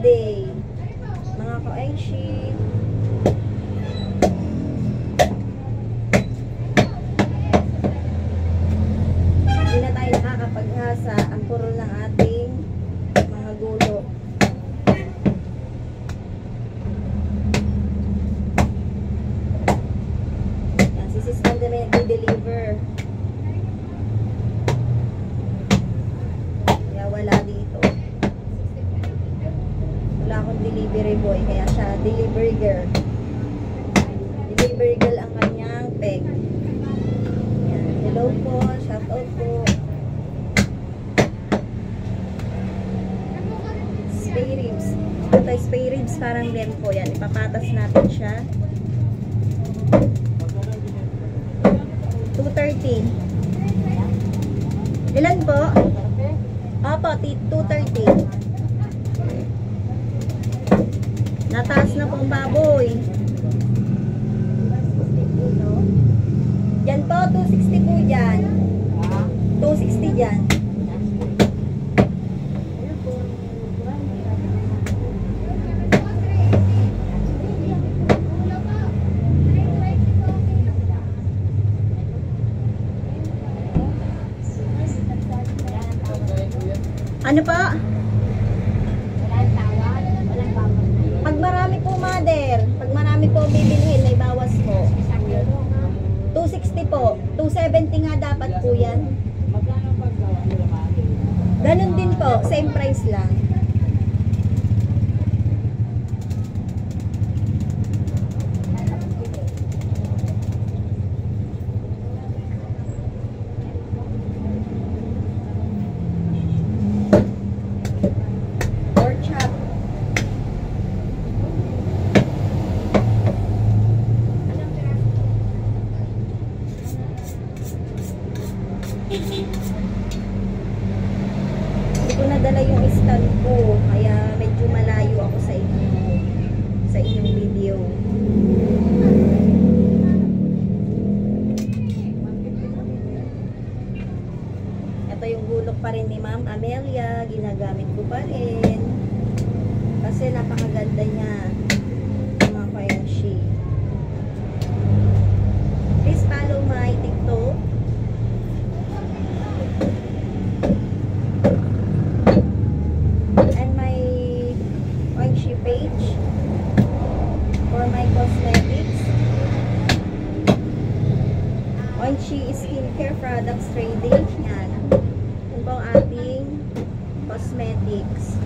Tuesday. Mga ka-Enshi. Hindi na tayo nakakapaghasa. Ang puro ng ating mga gulo. Yan, si Sis Manda na nag-deliver. Kaya wala dito. Wala akong delivery boy, kaya siya delivery girl. Delivery girl ang kanyang peg. Yan. Hello po, shout out po. Spay ribs. Ito ay spay ribs, parang lempo. Yan, ipapatas natin siya. 230. Ilan po? Opo, 230. Nataas na pong baboy. Yan po, 260 po dyan. 260 dyan. Ano po? Pag marami po, mother, pag marami po bibilhin, may bawas po. 260 po. 270 nga dapat po yan. Ganun din po. Same price lang. Pork chop. Hindi ko nadala yung stand ko, kaya medyo malayo ako sa inyong video. Ito yung gulok pa rin ni Ma'am Amelia, ginagamit ko pa rin kasi napakaganda niya, mga ka-Enshi. Please follow my TikTok. And my Enshi page for my cosmetics. Enshi skincare products trading. Yan. Ito po ang ating cosmetics.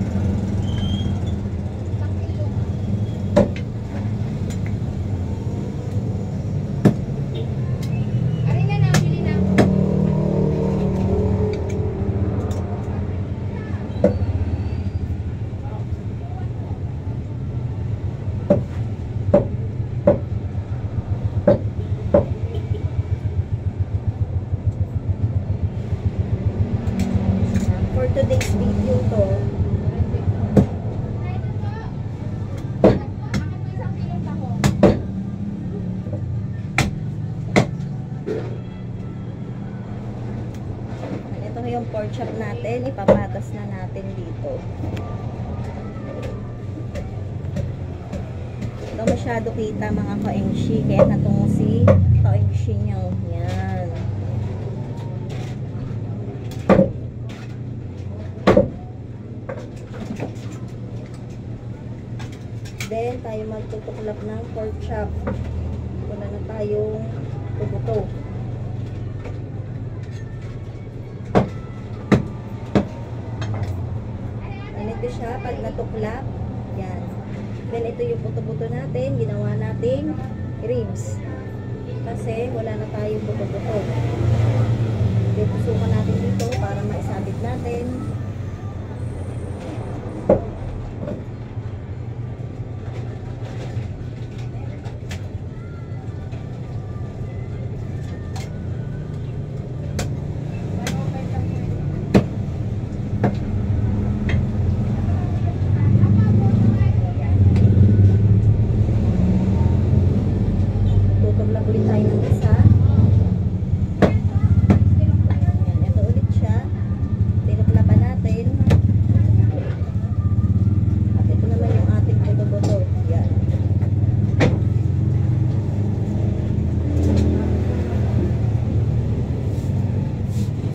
For today's video to, ito yung pork chop natin, ipapatas na natin dito. Ito masyado kita mga ka-Enshi, kaya natungo si ka-Enshi nyo. Yan. Then, tayo magtutuklap ng pork chop. Wala na tayong tubuto. Ganito siya pag natuklap. Yan. Then, ito yung buto-buto natin. Ginawa nating ribs. Kasi, wala na tayong buto-buto. Then, tusukan natin dito para maisabit natin.